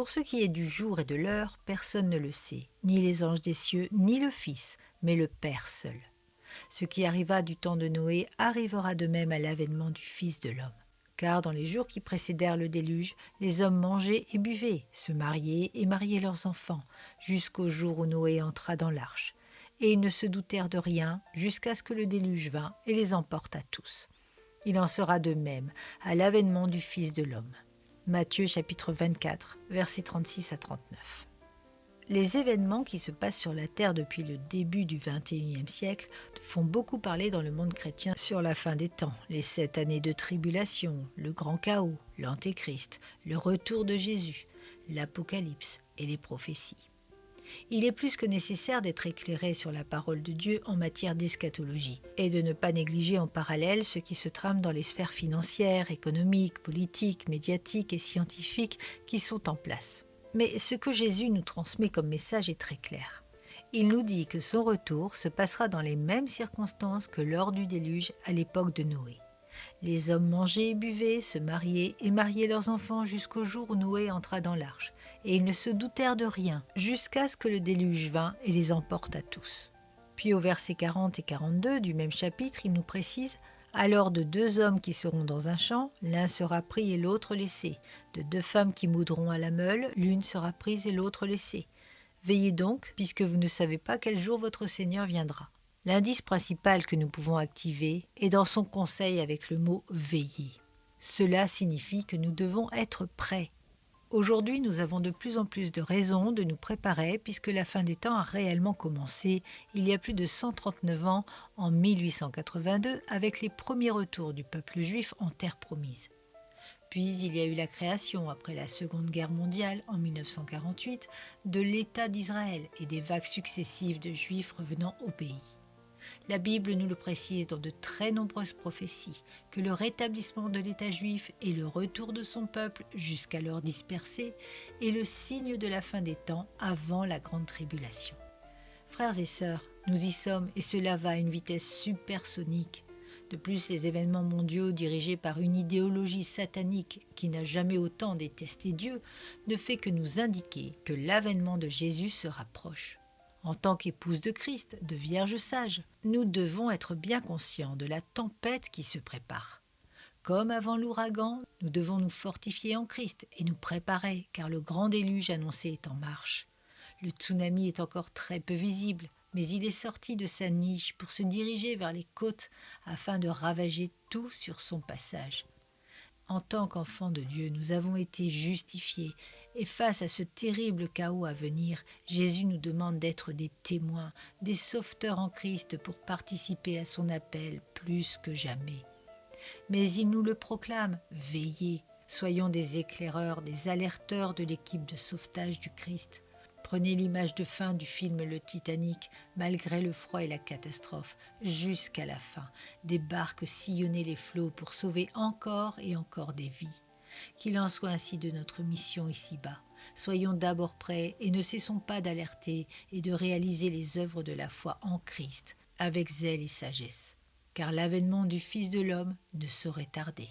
Pour ce qui est du jour et de l'heure, personne ne le sait, ni les anges des cieux, ni le Fils, mais le Père seul. Ce qui arriva du temps de Noé arrivera de même à l'avènement du Fils de l'homme. Car dans les jours qui précédèrent le déluge, les hommes mangeaient et buvaient, se mariaient et mariaient leurs enfants, jusqu'au jour où Noé entra dans l'arche. Et ils ne se doutèrent de rien jusqu'à ce que le déluge vînt et les emporta tous. Il en sera de même à l'avènement du Fils de l'homme. Matthieu chapitre 24, versets 36 à 39. Les événements qui se passent sur la Terre depuis le début du XXIe siècle font beaucoup parler dans le monde chrétien sur la fin des temps, les 7 années de tribulation, le grand chaos, l'antéchrist, le retour de Jésus, l'Apocalypse et les prophéties. Il est plus que nécessaire d'être éclairé sur la parole de Dieu en matière d'eschatologie et de ne pas négliger en parallèle ce qui se trame dans les sphères financières, économiques, politiques, médiatiques et scientifiques qui sont en place. Mais ce que Jésus nous transmet comme message est très clair. Il nous dit que son retour se passera dans les mêmes circonstances que lors du déluge à l'époque de Noé. Les hommes mangeaient et buvaient, se mariaient et mariaient leurs enfants jusqu'au jour où Noé entra dans l'arche, et ils ne se doutèrent de rien, jusqu'à ce que le déluge vînt et les emporte à tous. Puis au verset 40 et 42 du même chapitre, il nous précise « Alors de 2 hommes qui seront dans un champ, l'un sera pris et l'autre laissé. De 2 femmes qui moudront à la meule, l'une sera prise et l'autre laissée. Veillez donc, puisque vous ne savez pas quel jour votre Seigneur viendra. » L'indice principal que nous pouvons activer est dans son conseil avec le mot « veiller ». Cela signifie que nous devons être prêts. Aujourd'hui, nous avons de plus en plus de raisons de nous préparer puisque la fin des temps a réellement commencé il y a plus de 139 ans, en 1882, avec les premiers retours du peuple juif en terre promise. Puis il y a eu la création, après la Seconde Guerre mondiale, en 1948, de l'État d'Israël et des vagues successives de Juifs revenant au pays. La Bible nous le précise dans de très nombreuses prophéties, que le rétablissement de l'État juif et le retour de son peuple, jusqu'alors dispersé, est le signe de la fin des temps avant la grande tribulation. Frères et sœurs, nous y sommes et cela va à une vitesse supersonique. De plus, les événements mondiaux dirigés par une idéologie satanique qui n'a jamais autant détesté Dieu ne fait que nous indiquer que l'avènement de Jésus se rapproche. En tant qu'épouse de Christ, de vierge sage, nous devons être bien conscients de la tempête qui se prépare. Comme avant l'ouragan, nous devons nous fortifier en Christ et nous préparer, car le grand déluge annoncé est en marche. Le tsunami est encore très peu visible, mais il est sorti de sa niche pour se diriger vers les côtes afin de ravager tout sur son passage. En tant qu'enfants de Dieu, nous avons été justifiés et face à ce terrible chaos à venir, Jésus nous demande d'être des témoins, des sauveteurs en Christ pour participer à son appel plus que jamais. Mais il nous le proclame, veillez, soyons des éclaireurs, des alerteurs de l'équipe de sauvetage du Christ. Prenez l'image de fin du film Le Titanic, malgré le froid et la catastrophe, jusqu'à la fin, des barques sillonnaient les flots pour sauver encore et encore des vies. Qu'il en soit ainsi de notre mission ici-bas. Soyons d'abord prêts et ne cessons pas d'alerter et de réaliser les œuvres de la foi en Christ, avec zèle et sagesse, car l'avènement du Fils de l'homme ne saurait tarder.